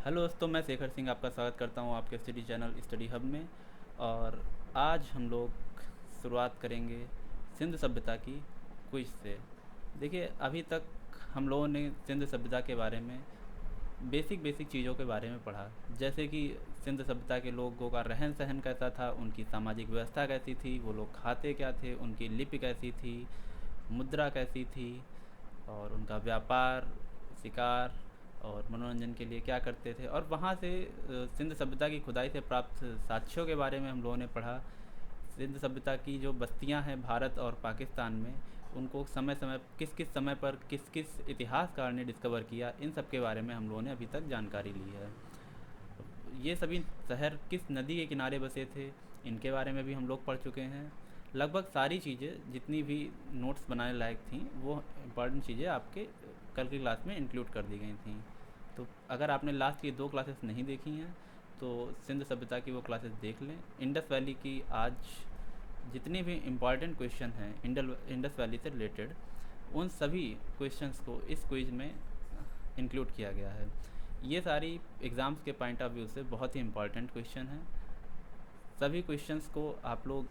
Hello दोस्तों, मैं शेखर सिंह आपका स्वागत करता हूं आपके स्टडी चैनल स्टडी हब में। और आज हम लोग शुरुआत करेंगे सिंधु सभ्यता की क्विज से। देखिए, अभी तक हम लोगों ने सिंधु सभ्यता के बारे में बेसिक बेसिक चीज़ों के बारे में पढ़ा, जैसे कि सिंधु सभ्यता के लोगों का रहन सहन कैसा था, उनकी सामाजिक व्यवस्था कैसी थी, वो लोग खाते क्या थे, उनकी लिपि कैसी थी, मुद्रा कैसी थी, और उनका व्यापार, शिकार और मनोरंजन के लिए क्या करते थे। और वहाँ से सिंधु सभ्यता की खुदाई से प्राप्त साक्ष्यों के बारे में हम लोगों ने पढ़ा। सिंधु सभ्यता की जो बस्तियां हैं भारत और पाकिस्तान में, उनको समय समय किस किस समय पर किस किस इतिहासकार ने डिस्कवर किया, इन सब के बारे में हम लोगों ने अभी तक जानकारी ली है। ये सभी शहर किस नदी के किनारे बसे थे, इनके बारे में भी हम लोग पढ़ चुके हैं। लगभग सारी चीज़ें जितनी भी नोट्स बनाने लायक थी, वो इम्पॉर्टेंट चीज़ें आपके कल की क्लास में इंक्लूड कर दी गई थी। तो अगर आपने लास्ट की 2 क्लासेस नहीं देखी हैं तो सिंधु सभ्यता की वो क्लासेस देख लें। इंडस वैली की आज जितने भी इम्पॉर्टेंट क्वेश्चन हैं इंडस वैली से रिलेटेड, उन सभी क्वेश्चंस को इस क्विज में इंक्लूड किया गया है। ये सारी एग्ज़ाम्स के पॉइंट ऑफ व्यू से बहुत ही इम्पॉर्टेंट क्वेश्चन हैं। सभी क्वेश्चंस को आप लोग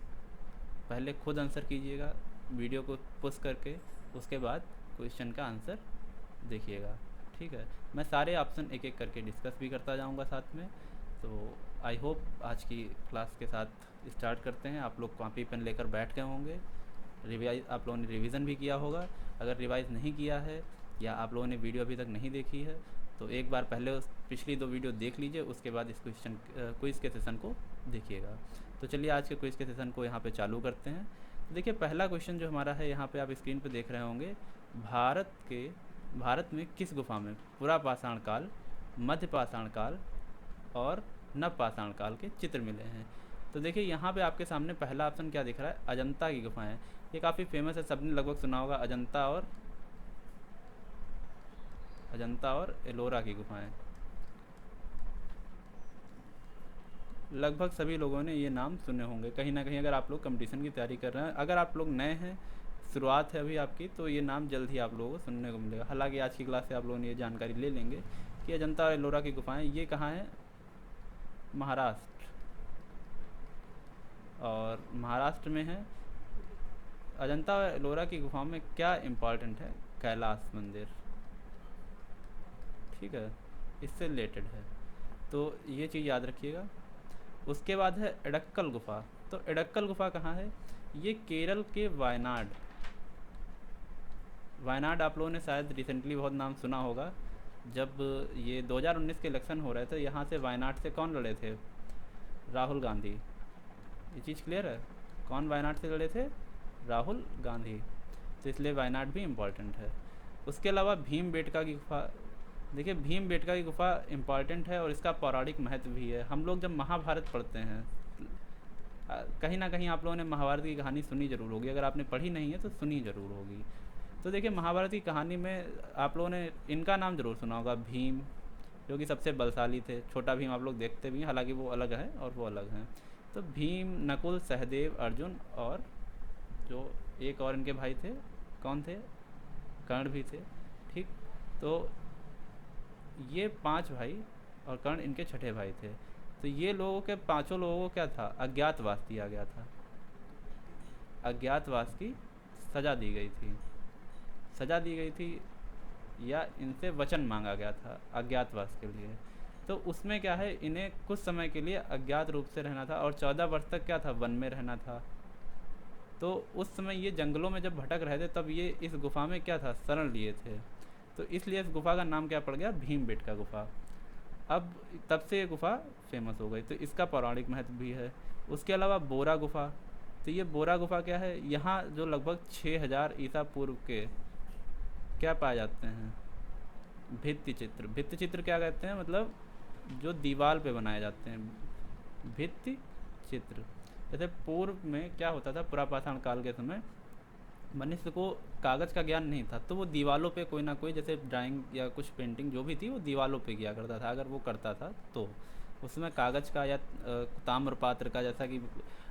पहले खुद आंसर कीजिएगा वीडियो को पुश करके, उसके बाद क्वेश्चन का आंसर देखिएगा। ठीक है, मैं सारे ऑप्शन एक एक करके डिस्कस भी करता जाऊंगा साथ में। तो आई होप आज की क्लास के साथ स्टार्ट करते हैं। आप लोग कॉपी पेन लेकर बैठ गए होंगे, रिवाइज आप लोगों ने रिवीजन भी किया होगा। अगर रिवाइज नहीं किया है या आप लोगों ने वीडियो अभी तक नहीं देखी है तो एक बार पहले पिछली 2 वीडियो देख लीजिए, उसके बाद इस क्विज़ के सेशन को देखिएगा। तो चलिए आज के क्विज़ के सेशन को यहाँ पे चालू करते हैं। तो देखिए, पहला क्वेश्चन जो हमारा है यहाँ पे आप स्क्रीन पे देख रहे होंगे, भारत में किस गुफा में पुरा पाषाण काल, मध्य पाषाण काल और नव पाषाण काल के चित्र मिले हैं। तो देखिए यहाँ पे आपके सामने पहला ऑप्शन क्या दिख रहा है, अजंता की गुफाएं। ये काफ़ी फेमस है, सबने लगभग सुना होगा, अजंता और एलोरा की गुफाएं। लगभग सभी लोगों ने ये नाम सुने होंगे कहीं ना कहीं, अगर आप लोग कंपटीशन की तैयारी कर रहे हैं। अगर आप लोग नए हैं, शुरुआत है अभी आपकी, तो ये नाम जल्द ही आप लोगों को सुनने को मिलेगा। हालांकि आज की क्लास से आप लोगों ने ये जानकारी ले लेंगे कि अजंता और एलोरा की गुफाएं ये कहाँ हैं, महाराष्ट्र। और महाराष्ट्र में है। अजंता और एलोरा की गुफाओं में क्या इम्पॉर्टेंट है, कैलाश मंदिर। ठीक है, इससे रिलेटेड है, तो ये चीज़ याद रखिएगा। उसके बाद है एडक्कल गुफा। तो एडक्कल गुफा कहाँ है, ये केरल के वायनाड आप लोगों ने शायद रिसेंटली बहुत नाम सुना होगा। जब ये 2019 के इलेक्शन हो रहे थे, यहाँ से वायनाड से कौन लड़े थे, राहुल गांधी। ये चीज़ क्लियर है, कौन वायनाड से लड़े थे, राहुल गांधी। तो इसलिए वायनाड भी इम्पॉर्टेंट है। उसके अलावा भीमबेटका की गुफा। देखिए, भीमबेटका की गुफा इम्पॉर्टेंट है और इसका पौराणिक महत्व भी है। हम लोग जब महाभारत पढ़ते हैं, कहीं ना कहीं आप लोगों ने महाभारत की कहानी सुनी जरूर होगी, अगर आपने पढ़ी नहीं है तो सुनी जरूर होगी। तो देखिए, महाभारत की कहानी में आप लोगों ने इनका नाम ज़रूर सुना होगा, भीम, जो कि सबसे बलशाली थे। छोटा भीम आप लोग देखते भी हैं, हालांकि वो अलग है और वो अलग हैं। तो भीम, नकुल, सहदेव, अर्जुन और जो एक और इनके भाई थे, कौन थे, कर्ण भी थे। ठीक, तो ये 5 भाई और कर्ण इनके छठे भाई थे। तो ये लोगों के पांचों लोगों को क्या था, अज्ञातवास दिया गया था। अज्ञातवास की सज़ा दी गई थी, या इनसे वचन मांगा गया था अज्ञातवास के लिए। तो उसमें क्या है, इन्हें कुछ समय के लिए अज्ञात रूप से रहना था और 14 वर्ष तक क्या था, वन में रहना था। तो उस समय ये जंगलों में जब भटक रहे थे, तब ये इस गुफा में क्या था, शरण लिए थे। तो इसलिए इस गुफा का नाम क्या पड़ गया, भीमबेटका गुफा। अब तब से ये गुफा फेमस हो गई, तो इसका पौराणिक महत्व भी है। उसके अलावा बोरा गुफा। तो ये बोरा गुफा क्या है, यहाँ जो लगभग 6000 ईसा पूर्व के क्या पाए जाते हैं, भित्ति चित्र। भित्ति चित्र क्या कहते हैं, मतलब जो दीवार पे बनाए जाते हैं, भित्ति चित्र। जैसे पूर्व में क्या होता था, पुरापाषाण काल के समय मनुष्य को कागज़ का ज्ञान नहीं था, तो वो दीवालों पे कोई ना कोई, जैसे ड्राइंग या कुछ पेंटिंग जो भी थी, वो दीवालों पे किया करता था। अगर वो करता था तो उसमें कागज़ का या ताम्रपात्र का, जैसा कि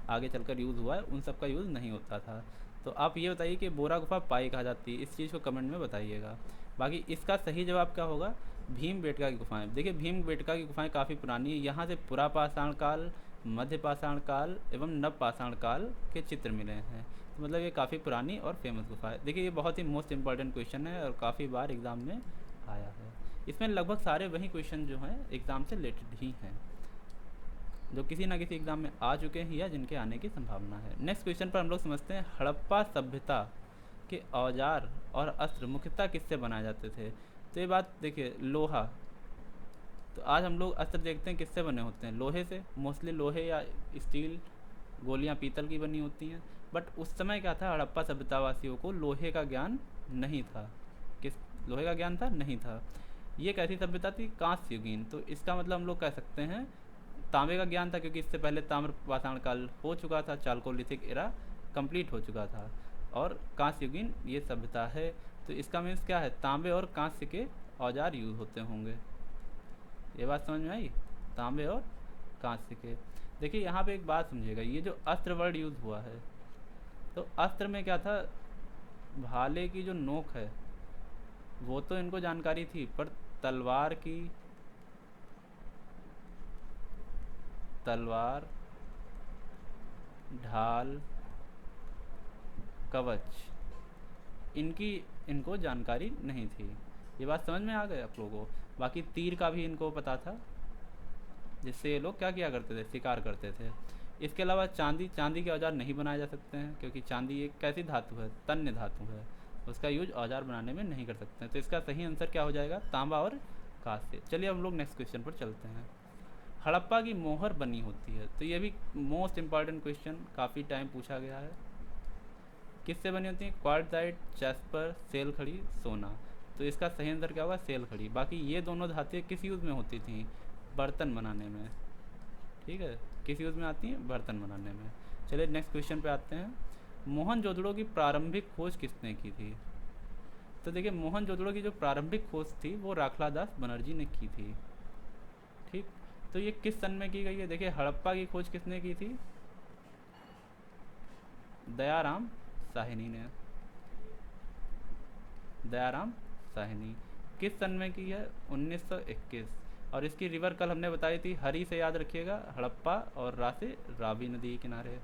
आगे चलकर यूज़ हुआ है, उन सब का यूज़ नहीं होता था। तो आप ये बताइए कि बोरा गुफा पाई कहाँ जाती है, इस चीज़ को कमेंट में बताइएगा। बाकी इसका सही जवाब क्या होगा, भीमबेटका की गुफाएं, देखिए भीमबेटका की गुफाएं काफ़ी पुरानी है। यहाँ से पुरापाषाण काल, मध्य पाषाण काल एवं नव पाषाण काल के चित्र मिले हैं। तो मतलब ये काफ़ी पुरानी और फेमस गुफा है। देखिए ये बहुत ही मोस्ट इंपॉर्टेंट क्वेश्चन है और काफ़ी बार एग्ज़ाम में आया है। इसमें लगभग सारे वही क्वेश्चन जो हैं एग्ज़ाम से रिलेटेड ही हैं, जो किसी ना किसी एग्ज़ाम में आ चुके हैं या जिनके आने की संभावना है। नेक्स्ट क्वेश्चन पर हम लोग समझते हैं, हड़प्पा सभ्यता के औजार और अस्त्र मुख्यतः किससे बनाए जाते थे। तो ये बात देखिए, लोहा। तो आज हम लोग अस्त्र देखते हैं किससे बने होते हैं, लोहे से, मोस्टली लोहे या स्टील, गोलियां पीतल की बनी होती हैं। बट उस समय क्या था, हड़प्पा सभ्यतावासियों को लोहे का ज्ञान नहीं था। किस लोहे का ज्ञान था, नहीं था। ये कैसी सभ्यता थी, कांस्य युगीन। तो इसका मतलब हम लोग कह सकते हैं तांबे का ज्ञान था, क्योंकि इससे पहले ताम्र पाषाण काल हो चुका था, चालकोलिथिक एरा कंप्लीट हो चुका था। और कांस्य युगीन ये सभ्यता है। तो इसका मीन्स क्या है, तांबे और कांस्य के औजार यूज होते होंगे। ये बात समझ में आई, तांबे और कांस्य के। देखिए यहाँ पे एक बात समझिएगा, ये जो अस्त्र वर्ड यूज हुआ है, तो अस्त्र में क्या था, भाले की जो नोक है वो तो इनको जानकारी थी, पर तलवार, ढाल, कवच, इनकी इनको जानकारी नहीं थी। ये बात समझ में आ गई आप लोगों को। बाकी तीर का भी इनको पता था, जिससे ये लोग क्या किया करते थे, शिकार करते थे। इसके अलावा चांदी के औजार नहीं बनाए जा सकते हैं, क्योंकि चांदी एक कैसी धातु है, तन्य धातु है, उसका यूज औजार बनाने में नहीं कर सकते हैं। तो इसका सही आंसर क्या हो जाएगा, तांबा और कांस्य। चलिए हम लोग नेक्स्ट क्वेश्चन पर चलते हैं। हड़प्पा की मोहर बनी होती है, तो ये भी मोस्ट इंपॉर्टेंट क्वेश्चन, काफ़ी टाइम पूछा गया है। किससे बनी होती है, क्वार्टजाइट, जैस्पर, सेल खड़ी, सोना। तो इसका सही आंसर क्या होगा, सेल खड़ी। बाकी ये दोनों धातुएं किस यूज़ में होती थी, बर्तन बनाने में। ठीक है, किस यूज़ में आती हैं, बर्तन बनाने में। चलिए नेक्स्ट क्वेश्चन पे आते हैं। मोहनजोदड़ो की प्रारंभिक खोज किसने की थी। तो देखिए मोहनजोदड़ो की जो प्रारंभिक खोज थी वो राखलादास बनर्जी ने की थी। ठीक, तो ये किस सन में की गई है। देखिए हड़प्पा की खोज किसने की थी, दयाराम साहनी ने। दयाराम साहनी किस सन में की है, 1921। और इसकी रिवर कल हमने बताई थी, हरी से याद रखिएगा, हड़प्पा, और रा से रावी नदी के किनारे।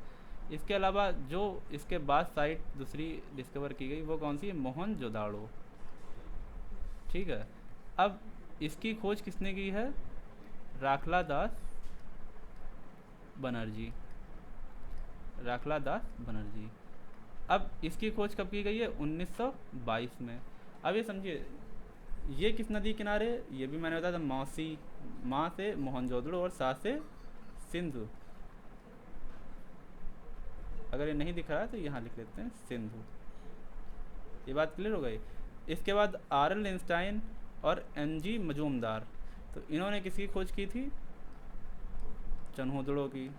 इसके अलावा जो इसके बाद साइट दूसरी डिस्कवर की गई वो कौन सी है, मोहनजोदाड़ो। ठीक है, अब इसकी खोज किसने की है, राखलादास बनर्जी। राखलादास बनर्जी। अब इसकी खोज कब की गई है, 1922 में। अब ये समझिए, ये किस नदी किनारे, ये भी मैंने बताया था, मौसी, माँ से मोहनजोदड़ो और सा से सिंधु। अगर ये नहीं दिख रहा है तो यहाँ लिख लेते हैं सिंधु। ये बात क्लियर हो गई। इसके बाद आरएल आइंस्टाइन और एनजी मजूमदार, तो इन्होंने किसकी खोज की थी, चन्होदड़ो की।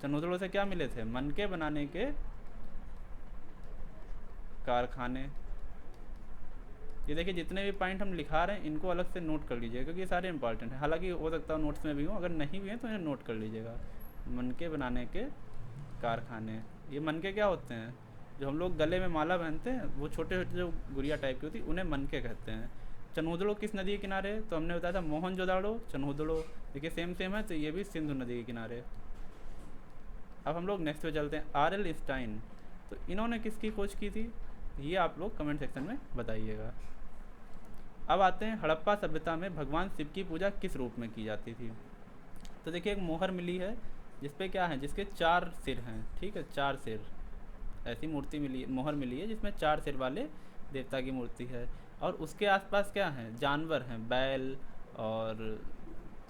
चन्होदड़ो से क्या मिले थे, मनके बनाने के कारखाने। ये देखिए जितने भी पॉइंट हम लिखा रहे हैं इनको अलग से नोट कर लीजिएगा, क्योंकि ये सारे इंपॉर्टेंट हैं। हालांकि हो सकता है नोट्स में भी हो, अगर नहीं भी हैं तो इन्हें नोट कर लीजिएगा। मनके बनाने के कारखाने, ये मनके क्या होते हैं, जो हम लोग गले में माला पहनते हैं, वो छोटे छोटे जो गुड़िया टाइप की होती है उन्हें मनके कहते हैं। चन्होदड़ो किस नदी के किनारे, तो हमने बताया था मोहनजोदाड़ो, चन्होदड़ो, देखिए सेम सेम है, तो ये भी सिंधु नदी के किनारे। अब हम लोग नेक्स्ट पे चलते हैं, आरएल आइंस्टाइन, तो इन्होंने किसकी खोज की थी, ये आप लोग कमेंट सेक्शन में बताइएगा। अब आते हैं हड़प्पा सभ्यता में भगवान शिव की पूजा किस रूप में की जाती थी। तो देखिए एक मोहर मिली है जिसपे क्या है, जिसके 4 सिर हैं। ठीक है, 4 सिर, ऐसी मूर्ति मिली, मोहर मिली है जिसमें 4 सिर वाले देवता की मूर्ति है। और उसके आसपास क्या हैं, जानवर हैं, बैल और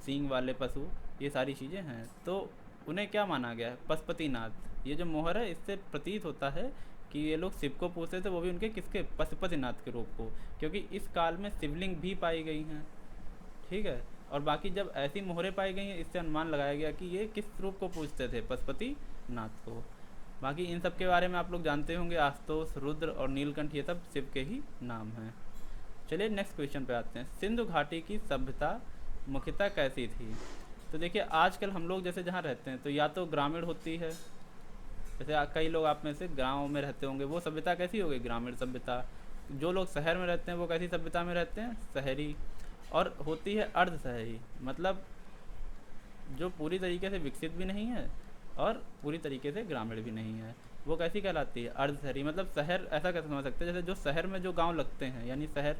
सींग वाले पशु, ये सारी चीज़ें हैं। तो उन्हें क्या माना गया है, पशुपतिनाथ। ये जो मोहर है इससे प्रतीत होता है कि ये लोग शिव को पूछते थे, वो भी उनके किसके, पशुपतिनाथ के रूप को, क्योंकि इस काल में शिवलिंग भी पाई गई हैं। ठीक है, और बाकी जब ऐसी मोहरें पाई गई हैं, इससे अनुमान लगाया गया कि ये किस रूप को पूछते थे, पशुपतिनाथ को। बाकी इन सब के बारे में आप लोग जानते होंगे, आस्तोष, रुद्र और नीलकंठ, ये सब शिव के ही नाम हैं। चलिए नेक्स्ट क्वेश्चन पे आते हैं, सिंधु घाटी की सभ्यता मुख्यतः कैसी थी। तो देखिए आजकल हम लोग जैसे जहाँ रहते हैं तो या तो ग्रामीण होती है, जैसे कई लोग आप में से गाँव में रहते होंगे, वो सभ्यता कैसी होगी, ग्रामीण सभ्यता। जो लोग शहर में रहते हैं वो कैसी सभ्यता में रहते हैं, शहरी। और होती है अर्ध शहरी, मतलब जो पूरी तरीके से विकसित भी नहीं है और पूरी तरीके से ग्रामीण भी नहीं है, वो कैसी कहलाती है, अर्ध शहरी। मतलब शहर ऐसा कैसे समझ सकते हैं, जैसे जो शहर में जो गांव लगते हैं, यानी शहर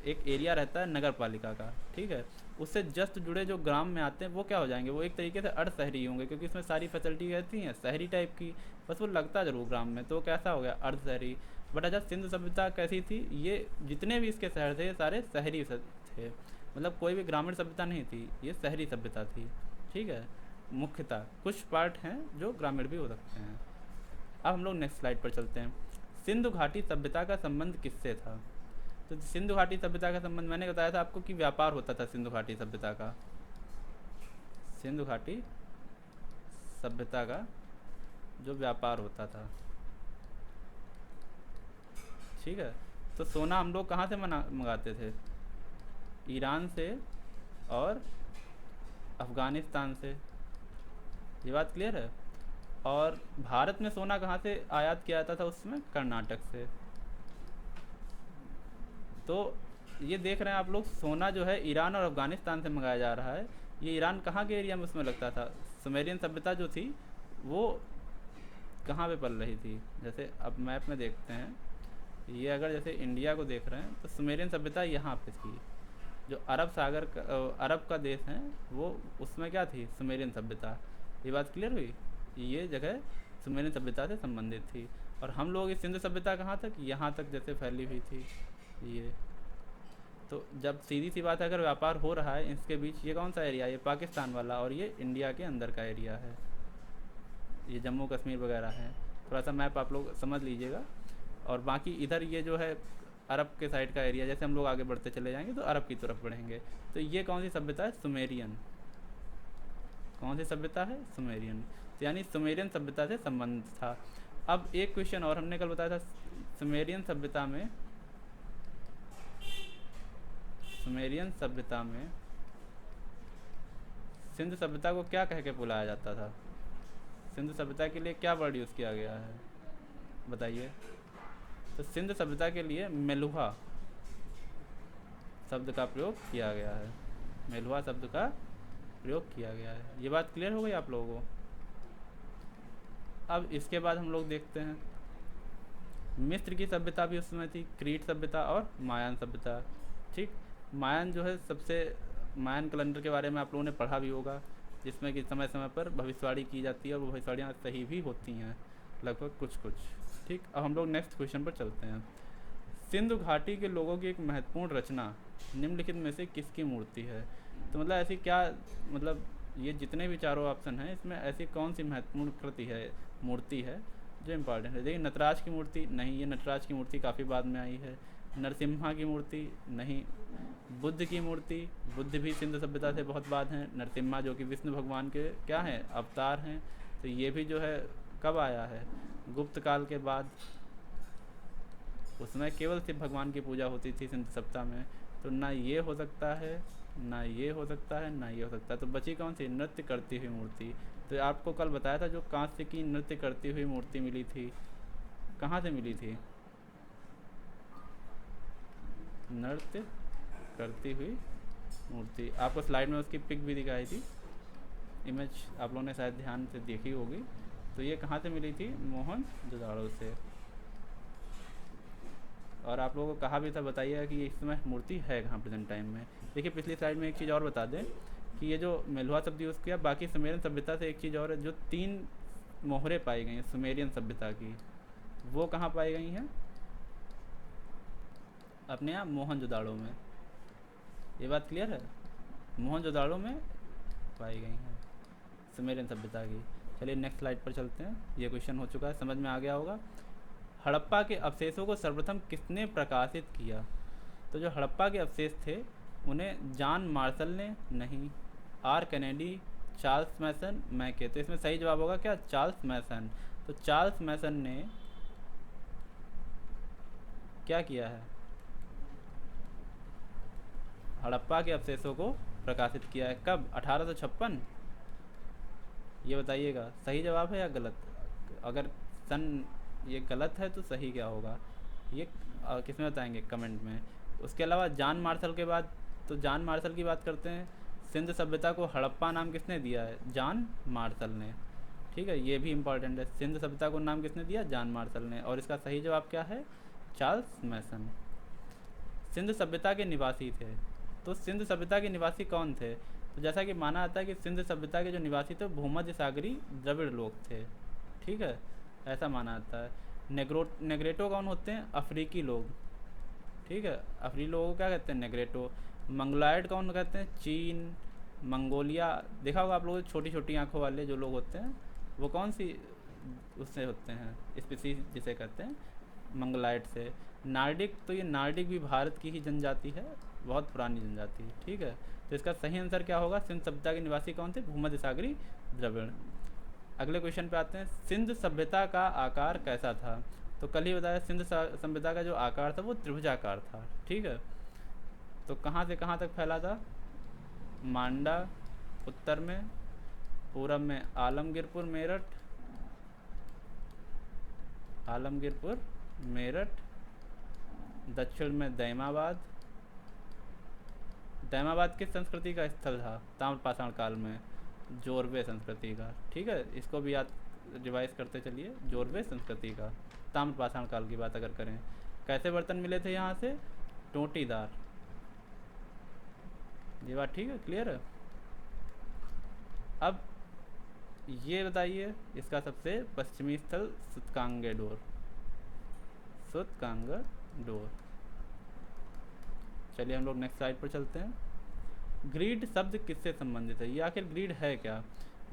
एक एरिया रहता है नगर पालिका का, ठीक है, उससे जस्ट जुड़े जो ग्राम में आते हैं वो क्या हो जाएंगे, वो एक तरीके से अर्ध शहरी होंगे, क्योंकि इसमें सारी फैसिलिटी रहती हैं शहरी टाइप की, बस वो लगता जरूर ग्राम में, तो कैसा हो गया, अर्ध शहरी। बट अच्छा, सिंधु सभ्यता कैसी थी, ये जितने भी इसके शहर थे ये सारे शहरी थे, मतलब कोई भी ग्रामीण सभ्यता नहीं थी, ये शहरी सभ्यता थी, ठीक है। मुख्यतः कुछ पार्ट हैं जो ग्रामीण भी हो सकते हैं। अब हम लोग नेक्स्ट स्लाइड पर चलते हैं। सिंधु घाटी सभ्यता का संबंध किससे था? तो सिंधु घाटी सभ्यता का संबंध मैंने बताया था आपको कि व्यापार होता था सिंधु घाटी सभ्यता का। सिंधु घाटी सभ्यता का जो व्यापार होता था, ठीक है। तो सोना हम लोग कहाँ से मंगाते थे? ईरान से और अफ़गानिस्तान से, ये बात क्लियर है। और भारत में सोना कहाँ से आयात किया जाता था उसमें? कर्नाटक से। तो ये देख रहे हैं आप लोग, सोना जो है ईरान और अफ़गानिस्तान से मंगाया जा रहा है। ये ईरान कहाँ के एरिया में उसमें लगता था? सुमेरियन सभ्यता जो थी वो कहाँ पे पल रही थी? जैसे अब मैप में देखते हैं, ये अगर जैसे इंडिया को देख रहे हैं तो सुमेरियन सभ्यता यहाँ पे थी। जो अरब सागर का अरब का देश है वो, उसमें क्या थी? सुमेरियन सभ्यता। ये बात क्लियर हुई? ये जगह सुमेरियन सभ्यता से संबंधित थी। और हम लोग इस सिंधु सभ्यता कहाँ तक? यहाँ तक जैसे फैली हुई थी ये। तो जब सीधी सी बात है, अगर व्यापार हो रहा है इसके बीच, ये कौन सा एरिया है? ये पाकिस्तान वाला, और ये इंडिया के अंदर का एरिया है, ये जम्मू कश्मीर वगैरह है। थोड़ा सा मैप आप लोग समझ लीजिएगा। और बाकी इधर ये जो है अरब के साइड का एरिया, जैसे हम लोग आगे बढ़ते चले जाएंगे तो अरब की तरफ बढ़ेंगे। तो ये कौन सी सभ्यता है? सुमेरियन। कौन सी सभ्यता है? सुमेरियन। तो यानी सुमेरियन सभ्यता से संबंध था। अब एक क्वेश्चन और हमने कल बताया था, सुमेरियन सभ्यता में सिंधु सभ्यता को क्या कह के बुलाया जाता था? सिंधु सभ्यता के लिए क्या वर्ड यूज़ किया गया है, बताइए। तो सिंधु सभ्यता के लिए मेलुहा शब्द का प्रयोग किया गया है। मेलुहा शब्द का प्रयोग किया गया है। ये बात क्लियर हो गई आप लोगों को? अब इसके बाद हम लोग देखते हैं, मिस्र की सभ्यता भी उसमें थी, क्रीट सभ्यता और मायान सभ्यता, ठीक। मायान जो है सबसे, मायान कैलेंडर के बारे में आप लोगों ने पढ़ा भी होगा, जिसमें कि समय समय पर भविष्यवाणी की जाती है और वो भविष्यवाणियाँ सही भी होती हैं, लगभग कुछ कुछ, ठीक। अब हम लोग नेक्स्ट क्वेश्चन पर चलते हैं। सिंधु घाटी के लोगों की एक महत्वपूर्ण रचना निम्नलिखित में से किसकी मूर्ति है? तो मतलब ऐसी क्या, मतलब ये जितने भी चारों ऑप्शन हैं इसमें ऐसी कौन सी महत्वपूर्ण कृति है, मूर्ति है जो इम्पॉर्टेंट है? देखिए, नटराज की मूर्ति नहीं, ये नटराज की मूर्ति काफ़ी बाद में आई है। नरसिम्हा की मूर्ति नहीं। बुद्ध की मूर्ति, बुद्ध भी सिंधु सभ्यता से बहुत बाद हैं। नरसिम्हा जो कि विष्णु भगवान के क्या हैं, अवतार हैं, तो ये भी जो है कब आया है? गुप्त काल के बाद। उसमें केवल शिव भगवान की पूजा होती थी सिंधु सभ्यता में। तो ना ये हो सकता है, ना ये हो सकता है, ना ये हो सकता है। तो बची कौन सी? नृत्य करती हुई मूर्ति। तो आपको कल बताया था, जो कांस्य की नृत्य करती हुई मूर्ति मिली थी, कहाँ से मिली थी? नृत्य करती हुई मूर्ति, आपको स्लाइड में उसकी पिक भी दिखाई थी, इमेज आप लोगों ने शायद ध्यान से देखी होगी। तो ये कहाँ से मिली थी? मोहनजोदाड़ो से। और आप लोगों को कहा भी था, बताइएगा कि ये इस समय मूर्ति है कहाँ प्रेजेंट टाइम में। देखिए, पिछली स्लाइड में एक चीज़ और बता दें कि ये जो मेलुहा शब्द यूज़ किया, बाकी सुमेरियन सभ्यता से एक चीज़ और है, जो 3 मोहरें पाई गई हैं सुमेरियन सभ्यता की, वो कहाँ पाई गई हैं? अपने यहाँ मोहनजोदाड़ो में। ये बात क्लियर है? मोहनजोदाड़ो में पाई गई हैं सुमेरियन सभ्यता की। चलिए नेक्स्ट स्लाइड पर चलते हैं। ये क्वेश्चन हो चुका है, समझ में आ गया होगा। हड़प्पा के अवशेषों को सर्वप्रथम किसने प्रकाशित किया? तो जो हड़प्पा के अवशेष थे उन्हें जॉन मार्शल ने नहीं, आर कैनेडी, चार्ल्स मैसन, मैके। तो इसमें सही जवाब होगा क्या? चार्ल्स मैसन। तो चार्ल्स मैसन ने क्या किया है? हड़प्पा के अवशेषों को प्रकाशित किया है। कब? 1856। ये बताइएगा सही जवाब है या गलत? अगर सन ये गलत है तो सही क्या होगा? ये किस में बताएंगे, कमेंट में। उसके अलावा जॉन मार्शल के बाद, तो जॉन मार्शल की बात करते हैं। सिंध सभ्यता को हड़प्पा नाम किसने दिया है? जॉन मार्शल ने। ठीक है, ये भी इंपॉर्टेंट है। सिंध सभ्यता को नाम किसने दिया? जॉन मार्शल ने। और इसका सही जवाब क्या है? चार्ल्स मैसन। सिंध सभ्यता के निवासी थे। तो सिंध सभ्यता के निवासी कौन थे? तो जैसा कि माना जाता है कि सिंध सभ्यता के जो निवासी थे भूमध्य सागरी द्रविड़ लोग थे। ठीक है, ऐसा माना जाता है। नेग्रेटो कौन होते हैं? अफ्रीकी लोग। ठीक है, अफ्रीकी लोगों को क्या कहते हैं? नेग्रेटो। मंगोलायड कौन कहते हैं? चीन, मंगोलिया। देखा होगा आप लोगों, छोटी छोटी आंखों वाले जो लोग होते हैं, वो कौन सी उससे होते हैं? स्पीसीज जिसे कहते हैं मंगोलायड से। नार्डिक, तो ये नार्डिक भी भारत की ही जनजाति है, बहुत पुरानी जनजाति है। ठीक है, तो इसका सही आंसर क्या होगा? सिंध सभ्यता के निवासी कौन थे? भूमध्य सागरी द्रविड़। अगले क्वेश्चन पे आते हैं। सिंध सभ्यता का आकार कैसा था? तो कल ही बताया, सिंध सभ्यता का जो आकार था वो त्रिभुजाकार था। ठीक है, तो कहाँ से कहाँ तक फैला था? मांडा उत्तर में, पूरब में आलमगीरपुर मेरठ, आलमगीरपुर मेरठ, दक्षिण में दैमाबाद। दैमाबाद किस संस्कृति का स्थल था ताम्रपाषाण काल में? जोरवे संस्कृति का। ठीक है, इसको भी याद रिवाइज करते चलिए, जोरवे संस्कृति का। ताम्रपाषाण काल की बात अगर करें, कैसे बर्तन मिले थे यहाँ से? टोटीदार। ये बात ठीक है, क्लियर है। अब ये बताइए, इसका सबसे पश्चिमी स्थल सुतकांगेडोर, सुतकांगेडोर। चलिए हम लोग नेक्स्ट स्लाइड पर चलते हैं। ग्रीड शब्द किससे संबंधित है? ये आखिर ग्रीड है क्या?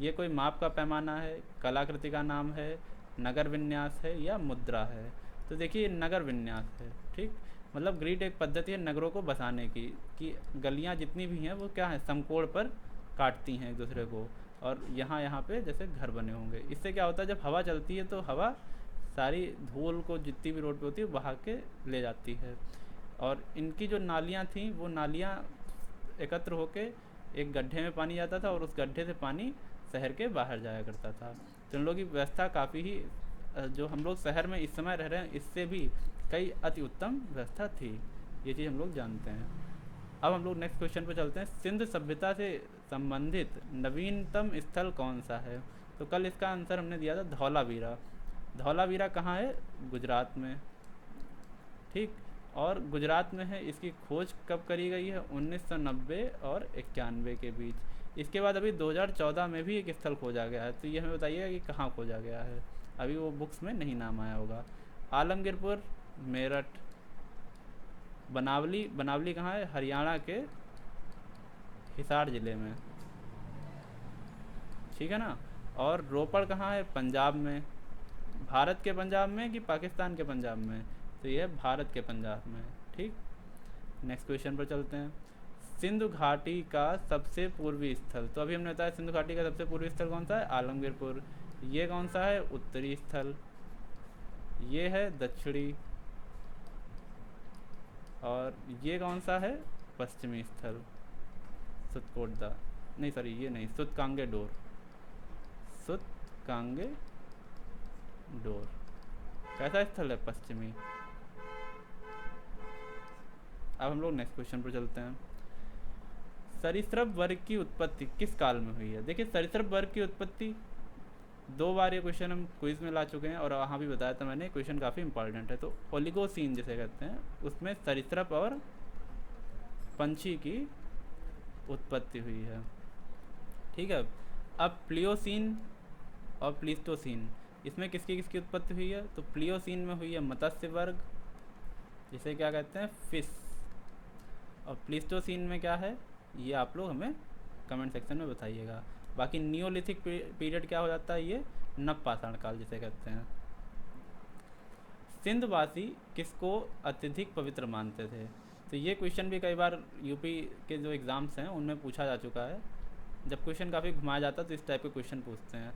ये कोई माप का पैमाना है, कलाकृति का नाम है, नगर विन्यास है, या मुद्रा है? तो देखिए नगर विन्यास है। ठीक, मतलब ग्रीड एक पद्धति है नगरों को बसाने की, कि गलियां जितनी भी हैं वो क्या है, समकोण पर काटती हैं एक दूसरे को, और यहाँ यहाँ पे जैसे घर बने होंगे। इससे क्या होता है, जब हवा चलती है तो हवा सारी धूल को जितनी भी रोड पे होती है बहा के ले जाती है। और इनकी जो नालियाँ थीं वो नालियाँ एकत्र होके एक गड्ढे में पानी जाता था, और उस गड्ढे से पानी शहर के बाहर जाया करता था। तो इन लोगों की व्यवस्था काफ़ी ही, जो हम लोग शहर में इस समय रह रहे हैं इससे भी कई अति उत्तम व्यवस्था थी। ये चीज़ हम लोग जानते हैं। अब हम लोग नेक्स्ट क्वेश्चन पर चलते हैं। सिंध सभ्यता से संबंधित नवीनतम स्थल कौन सा है? तो कल इसका आंसर हमने दिया था धौलावीरा। धौलावीरा कहाँ है? गुजरात में। ठीक, और गुजरात में है। इसकी खोज कब करी गई है? 1990 और 91 के बीच। इसके बाद अभी 2014 में भी एक स्थल खोजा गया है। तो ये हमें बताइएगा कि कहाँ खोजा गया है, अभी वो बुक्स में नहीं नाम आया होगा। आलमगीरपुर मेरठ। बनावली, बनावली कहाँ है? हरियाणा के हिसार ज़िले में। ठीक है ना। और रोपड़ कहाँ है? पंजाब में। भारत के पंजाब में कि पाकिस्तान के पंजाब में? तो ये है भारत के पंजाब में। ठीक, नेक्स्ट क्वेश्चन पर चलते हैं। सिंधु घाटी का सबसे पूर्वी स्थल, तो अभी हमने बताया सिंधु घाटी का सबसे पूर्वी स्थल कौन सा है? आलमगीरपुर। ये कौन सा है? उत्तरी स्थल। ये है दक्षिणी। और ये कौन सा है? पश्चिमी स्थल, सुतकोटदा। नहीं सॉरी, ये नहीं, सुतकांगेडोर, सुतकांगेडोर। कैसा स्थल है? पश्चिमी। अब हम लोग नेक्स्ट क्वेश्चन पर चलते हैं। सरीसृप वर्ग की उत्पत्ति किस काल में हुई है? देखिए सरीसृप वर्ग की उत्पत्ति 2 बार ये क्वेश्चन हम क्विज में ला चुके हैं, और वहाँ भी बताया था मैंने, क्वेश्चन काफ़ी इंपॉर्टेंट है। तो ओलिगोसीन जिसे कहते हैं, उसमें सरीसृप और पंछी की उत्पत्ति हुई है। ठीक है, अब प्लियोसीन और प्लीस्टोसीन, इसमें किसकी किसकी उत्पत्ति हुई है? तो प्लियोसीन में हुई है मत्स्य वर्ग, जिसे क्या कहते हैं? फिश। और प्लीस्टोसीन में क्या है, ये आप लोग हमें कमेंट सेक्शन में बताइएगा। बाकी नियोलिथिक पीरियड क्या हो जाता है? ये नवपाषाण काल जिसे कहते हैं। सिंधवासी किसको अत्यधिक पवित्र मानते थे? तो ये क्वेश्चन भी कई बार यूपी के जो एग्ज़ाम्स हैं उनमें पूछा जा चुका है। जब क्वेश्चन काफ़ी घुमाया जाता है तो इस टाइप के क्वेश्चन पूछते हैं।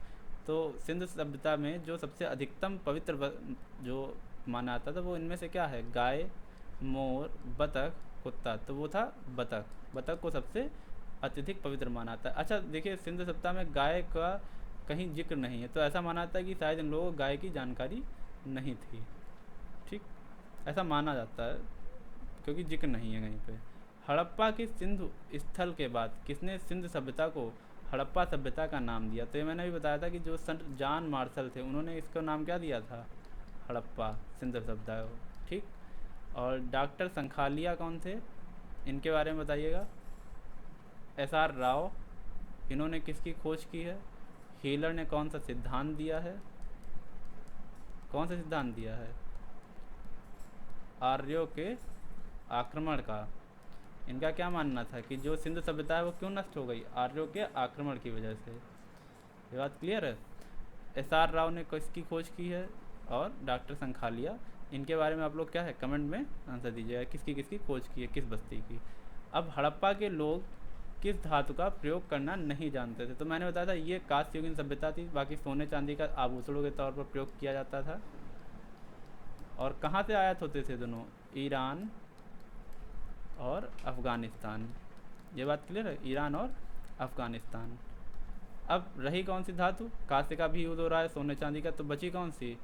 तो सिंध सभ्यता में जो सबसे अधिकतम पवित्र जो माना जाता था वो इनमें से क्या है? गाय, मोर, बतख, कुत्ता। तो वो था बतख। बतख को सबसे अत्यधिक पवित्र माना जाता है। अच्छा देखिए, सिंध सभ्यता में गाय का कहीं जिक्र नहीं है, तो ऐसा माना जाता है कि शायद इन लोगों को गाय की जानकारी नहीं थी। ठीक, ऐसा माना जाता है, क्योंकि जिक्र नहीं है कहीं पे। हड़प्पा की सिंधु स्थल के बाद किसने सिंधु सभ्यता को हड़प्पा सभ्यता का नाम दिया? तो ये मैंने भी बताया था कि जो संत जॉन मार्शल थे उन्होंने इसका नाम क्या दिया था? हड़प्पा सिंधु सभ्यता को। ठीक। और डॉक्टर संखालिया कौन थे, इनके बारे में बताइएगा। एस आर राव, इन्होंने किसकी खोज की है? हीलर ने कौन सा सिद्धांत दिया है? कौन सा सिद्धांत दिया है? आर्यों के आक्रमण का। इनका क्या मानना था कि जो सिंधु सभ्यता है वो क्यों नष्ट हो गई? आर्यों के आक्रमण की वजह से। ये बात क्लियर है। एस आर राव ने किसकी खोज की है? और डॉक्टर संखालिया। इनके बारे में आप लोग क्या है कमेंट में आंसर दीजिएगा, किसकी किसकी खोज की है, किस बस्ती की। अब हड़प्पा के लोग किस धातु का प्रयोग करना नहीं जानते थे? तो मैंने बताया था ये कांस्ययुगीन सभ्यता थी, बाकी सोने चांदी का आभूषणों के तौर पर प्रयोग किया जाता था। और कहाँ से आयात होते थे दोनों? ईरान और अफ़गानिस्तान। ये बात क्लियर है, ईरान और अफ़गानिस्तान। अब रही कौन सी धातु? कांस्य का भी यूज़ हो रहा है, सोने चांदी का, तो बची कौन सी?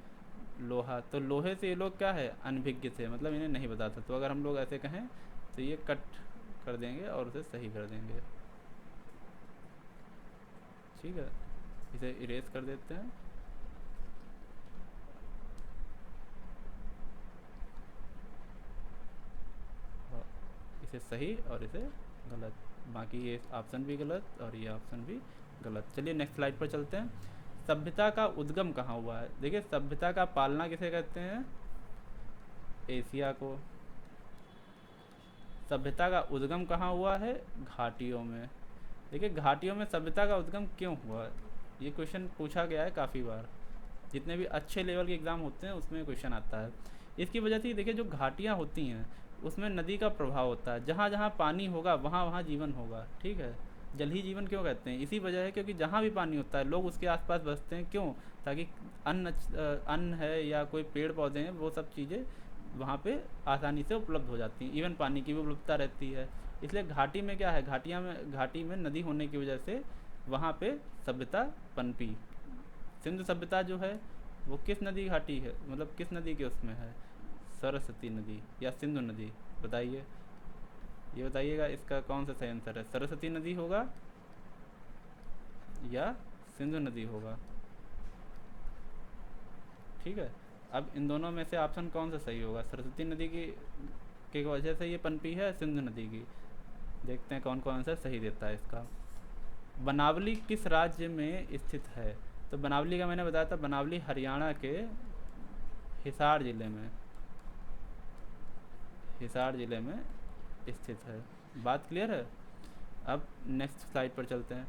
लोहा। तो लोहे से ये लोग क्या है अनभिज्ञ थे, मतलब इन्हें नहीं पता था। तो अगर हम लोग ऐसे कहें तो ये कट कर देंगे और उसे सही कर देंगे। ठीक है, इसे इरेज कर देते हैं। और इसे सही और इसे गलत, बाकी ये ऑप्शन भी गलत और ये ऑप्शन भी गलत। चलिए नेक्स्ट स्लाइड पर चलते हैं। सभ्यता का उद्गम कहाँ हुआ है? देखिए सभ्यता का पालना किसे कहते हैं? एशिया को। सभ्यता का उद्गम कहाँ हुआ है? घाटियों में। देखिए घाटियों में सभ्यता का उद्गम क्यों हुआ? ये क्वेश्चन पूछा गया है काफ़ी बार, जितने भी अच्छे लेवल के एग्ज़ाम होते हैं उसमें क्वेश्चन आता है। इसकी वजह से देखिए जो घाटियाँ होती हैं उसमें नदी का प्रभाव होता है, जहाँ जहाँ पानी होगा वहाँ वहाँ जीवन होगा। ठीक है, जल ही जीवन क्यों कहते हैं? इसी वजह है क्योंकि जहाँ भी पानी होता है लोग उसके आसपास बसते हैं। क्यों? ताकि अन्न है या कोई पेड़ पौधे हैं, वो सब चीज़ें वहाँ पे आसानी से उपलब्ध हो जाती हैं। इवन पानी की भी उपलब्धता रहती है। इसलिए घाटी में क्या है, घाटी में नदी होने की वजह से वहाँ पे सभ्यता पनपी। सिंधु सभ्यता जो है वो किस नदी घाटी है, मतलब किस नदी के उसमें है? सरस्वती नदी या सिंधु नदी? बताइए, ये बताइएगा इसका कौन सा सही आंसर है? सरस्वती नदी होगा या सिंधु नदी होगा? ठीक है, अब इन दोनों में से ऑप्शन कौन सा सही होगा? सरस्वती नदी की वजह से ये पनपी है, सिंधु नदी की। देखते हैं कौन कौन आंसर सही देता है इसका। बनावली किस राज्य में स्थित है? तो बनावली का मैंने बताया था, बनावली हरियाणा के हिसार ज़िले में, हिसार ज़िले में स्थित है। बात क्लियर है। अब नेक्स्ट स्लाइड पर चलते हैं।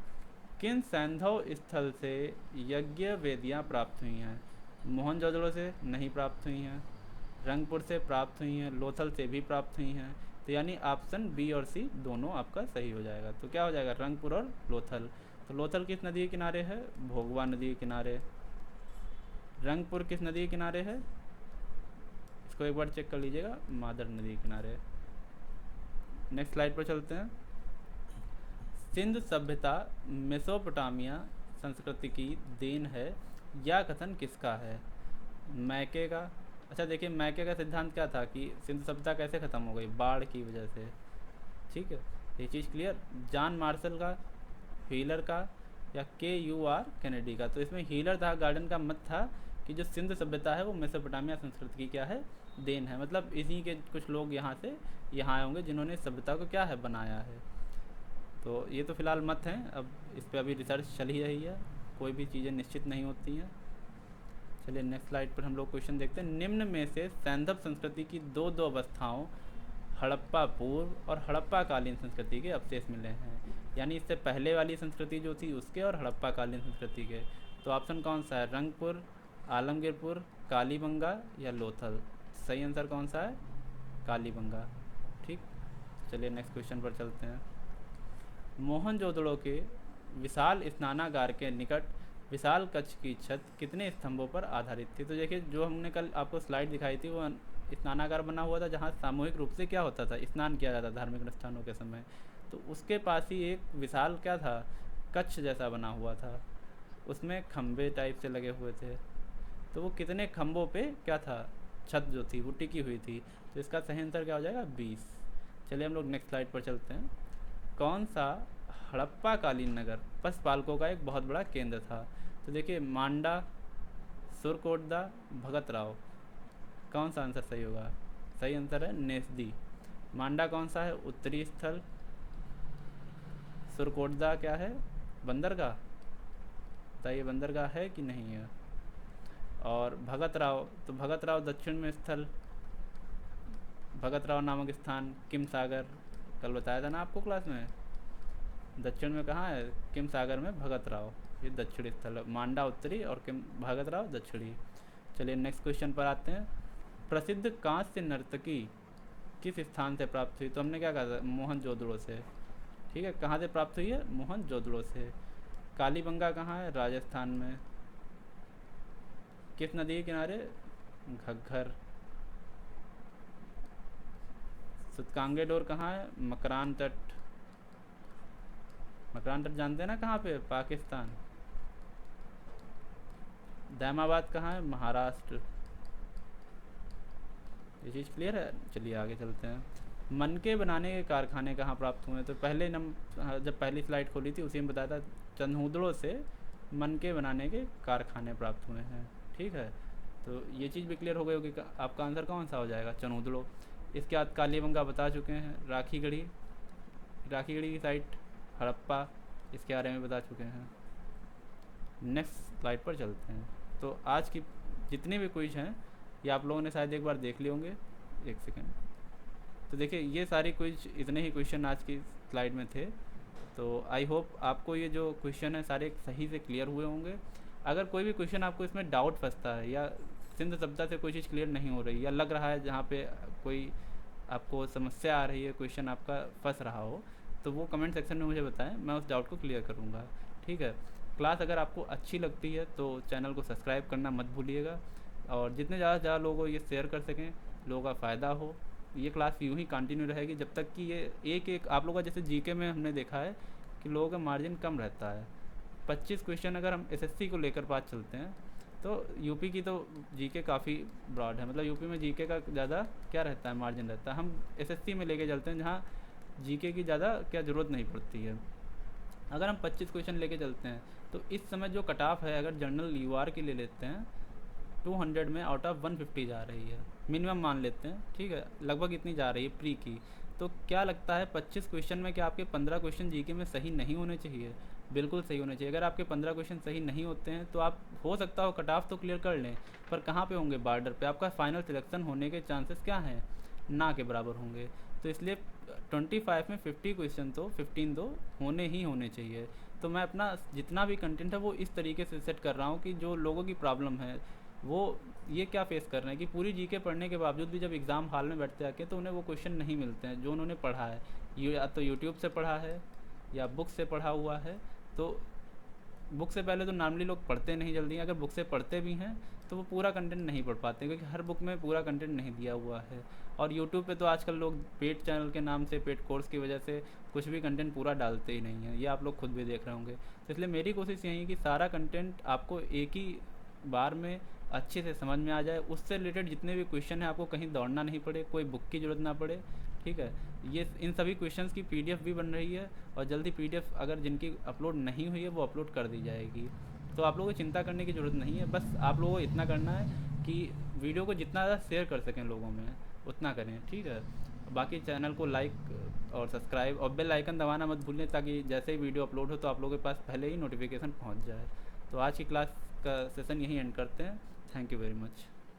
किन सैंधव स्थल से यज्ञ वेदियाँ प्राप्त हुई हैं? मोहनजोदड़ो से नहीं प्राप्त हुई हैं, रंगपुर से प्राप्त हुई हैं, लोथल से भी प्राप्त हुई हैं। तो यानी ऑप्शन बी और सी दोनों आपका सही हो जाएगा। तो क्या हो जाएगा? रंगपुर और लोथल। तो लोथल किस नदी के किनारे है? भोगवा नदी के किनारे। रंगपुर किस नदी के किनारे है? इसको एक बार चेक कर लीजिएगा, मादर नदी के किनारे। नेक्स्ट स्लाइड पर चलते हैं। सिंधु सभ्यता मेसोपोटामिया संस्कृति की देन है, यह कथन किसका है? मैके का। अच्छा देखिए मैके का सिद्धांत क्या था कि सिंधु सभ्यता कैसे ख़त्म हो गई? बाढ़ की वजह से। ठीक है, ये चीज़ क्लियर। जॉन मार्शल का, हीलर का, या KUR कैनेडी का? तो इसमें हीलर था गार्डन का मत था कि जो सिंधु सभ्यता है वो मेसोपोटामिया संस्कृति की क्या है? देन है। मतलब इसी के कुछ लोग यहाँ से यहाँ आए होंगे जिन्होंने सभ्यता को क्या है बनाया है। तो ये तो फ़िलहाल मत हैं, अब इस पर अभी रिसर्च चल ही रही है, कोई भी चीज़ें निश्चित नहीं होती हैं। चलिए नेक्स्ट स्लाइड पर हम लोग क्वेश्चन देखते हैं। निम्न में से सैंधव संस्कृति की दो अवस्थाओं हड़प्पा पूर्व और हड़प्पा कालीन संस्कृति के अवशेष मिले हैं, यानी इससे पहले वाली संस्कृति जो थी उसके और हड़प्पा कालीन संस्कृति के। तो ऑप्शन कौन सा है? रंगपुर, आलमगीरपुर, कालीबंगा या लोथल? सही आंसर कौन सा है? कालीबंगा। ठीक, चलिए नेक्स्ट क्वेश्चन पर चलते हैं। मोहनजोदड़ो के विशाल स्नानागार के निकट विशाल कक्ष की छत कितने स्तंभों पर आधारित थी? तो देखिए जो हमने कल आपको स्लाइड दिखाई थी वो स्नानागार बना हुआ था जहाँ सामूहिक रूप से क्या होता था? स्नान किया जाता धार्मिक अनुष्ठानों के समय। तो उसके पास ही एक विशाल क्या था? कक्ष जैसा बना हुआ था, उसमें खम्भे टाइप से लगे हुए थे। तो वो कितने खम्भों पे क्या था? छत जो थी वो टिकी हुई थी। तो इसका सही आंसर क्या हो जाएगा? 20। चलिए हम लोग नेक्स्ट स्लाइड पर चलते हैं। कौन सा हड़प्पा कालीन नगर पशुपालकों का एक बहुत बड़ा केंद्र था? तो देखिए, मांडा, सुरकोटदा, भगत राव, कौन सा आंसर सही होगा? सही आंसर है नेस्दी। मांडा कौन सा है? उत्तरी स्थल। सुरकोटदा क्या है? बंदरगाह। बताइए बंदरगाह है कि नहीं है? और भगत राव, तो भगत राव दक्षिण में स्थल, भगत राव नामक स्थान किम सागर, कल बताया था ना आपको क्लास में। दक्षिण में कहाँ है? किम सागर में भगत राव, ये दक्षिणी स्थल है। मांडा उत्तरी और किम भगत राव दक्षिणी। चलिए नेक्स्ट क्वेश्चन पर आते हैं। प्रसिद्ध कांस्य नर्तकी किस स्थान से प्राप्त हुई? तो हमने क्या कहा था? मोहनजोदड़ो से। ठीक है, कहाँ से प्राप्त हुई है? मोहनजोदड़ो से। कालीबंगा कहाँ है? राजस्थान में। किस नदी के किनारे? घग्घर। सुतकांगे डोर कहाँ है? मकरान तट। मकरान तट जानते हैं ना कहाँ पे? पाकिस्तान। दैमाबाद कहाँ है? महाराष्ट्र। ये चीज़ क्लियर है? चलिए आगे चलते हैं। मनके बनाने के कारखाने कहाँ प्राप्त हुए हैं? तो पहले जब पहली स्लाइड खोली थी उसी में बताया था, चंदूदड़ों से मनके बनाने के कारखाने प्राप्त हुए हैं। ठीक है, तो ये चीज़ भी क्लियर हो गई होगी। आपका आंसर कौन सा हो जाएगा? चनूदड़ो। इसके बाद कालीबंगा बता चुके हैं। राखीगढ़ी, राखीगढ़ी की साइट हड़प्पा, इसके बारे में बता चुके हैं। नेक्स्ट स्लाइड पर चलते हैं। तो आज की जितने भी क्विज हैं ये आप लोगों ने शायद एक बार देख लिए होंगे। एक सेकेंड। तो देखिए, ये सारी क्विज, इतने ही क्वेश्चन आज की स्लाइड में थे। तो आई होप आपको ये जो क्वेश्चन है सारे सही से क्लियर हुए होंगे। अगर कोई भी क्वेश्चन आपको इसमें डाउट फंसता है या सिंध सभ्यता से कोई चीज़ क्लियर नहीं हो रही या लग रहा है जहाँ पे कोई आपको समस्या आ रही है, क्वेश्चन आपका फंस रहा हो, तो वो कमेंट सेक्शन में मुझे बताएं, मैं उस डाउट को क्लियर करूँगा। ठीक है, क्लास अगर आपको अच्छी लगती है तो चैनल को सब्सक्राइब करना मत भूलिएगा, और जितने ज़्यादा से ज़्यादा लोगों को ये शेयर कर सकें, लोगों का फ़ायदा हो। ये क्लास यूँ ही कंटिन्यू रहेगी जब तक कि ये एक आप लोगों का, जैसे जीके में हमने देखा है कि लोगों का मार्जिन कम रहता है। 25 क्वेश्चन अगर हम एसएससी को लेकर बात चलते हैं तो यूपी की तो जीके काफ़ी ब्रॉड है, मतलब यूपी में जीके का ज़्यादा क्या रहता है? मार्जिन रहता है। हम एसएससी में लेके चलते हैं जहाँ जीके की ज़्यादा क्या ज़रूरत नहीं पड़ती है। अगर हम 25 क्वेश्चन लेके चलते हैं तो इस समय जो कट ऑफ है, अगर जनरल यूआर की ले लेते हैं 200 में आउट ऑफ 150 जा रही है, मिनिमम मान लेते हैं। ठीक है, लगभग इतनी जा रही है प्री की। तो क्या लगता है 25 क्वेश्चन में क्या आपके 15 क्वेश्चन जीके में सही नहीं होने चाहिए? बिल्कुल सही होने चाहिए। अगर आपके 15 क्वेश्चन सही नहीं होते हैं तो आप हो सकता हो कट ऑफ तो क्लियर कर लें, पर कहाँ पे होंगे? बॉर्डर पे। आपका फाइनल सिलेक्शन होने के चांसेस क्या हैं? ना के बराबर होंगे। तो इसलिए 25 में 50 क्वेश्चन तो 15 तो होने ही होने चाहिए। तो मैं अपना जितना भी कंटेंट है वो इस तरीके से सेट कर रहा हूँ कि जो लोगों की प्रॉब्लम है वो ये क्या फेस कर रहे हैं कि पूरी जीके पढ़ने के बावजूद भी जब एग्ज़ाम हॉल में बैठते आके तो उन्हें वो क्वेश्चन नहीं मिलते हैं जो उन्होंने पढ़ा है। या तो यूट्यूब से पढ़ा है या बुक से पढ़ा हुआ है। तो बुक से पहले तो नॉर्मली लोग पढ़ते नहीं जल्दी, अगर बुक से पढ़ते भी हैं तो वो पूरा कंटेंट नहीं पढ़ पाते क्योंकि हर बुक में पूरा कंटेंट नहीं दिया हुआ है। और यूट्यूब पे तो आजकल लोग पेड चैनल के नाम से, पेड कोर्स की वजह से कुछ भी कंटेंट पूरा डालते ही नहीं है, ये आप लोग खुद भी देख रहे होंगे। तो इसलिए मेरी कोशिश यही है कि सारा कंटेंट आपको एक ही बार में अच्छे से समझ में आ जाए। उससे रिलेटेड जितने भी क्वेश्चन हैं आपको कहीं दौड़ना नहीं पड़े, कोई बुक की ज़रूरत ना पड़े। ठीक है, ये इन सभी क्वेश्चंस की पीडीएफ भी बन रही है और जल्दी पीडीएफ अगर जिनकी अपलोड नहीं हुई है वो अपलोड कर दी जाएगी। तो आप लोगों को चिंता करने की ज़रूरत नहीं है, बस आप लोगों को इतना करना है कि वीडियो को जितना ज़्यादा शेयर कर सकें लोगों में उतना करें। ठीक है, बाकी चैनल को लाइक और सब्सक्राइब और बेल आइकन दबाना मत भूलें ताकि जैसे ही वीडियो अपलोड हो तो आप लोगों के पास पहले ही नोटिफिकेशन पहुंच जाए। तो आज की क्लास का सेशन यहीं एंड करते हैं। Thank you very much.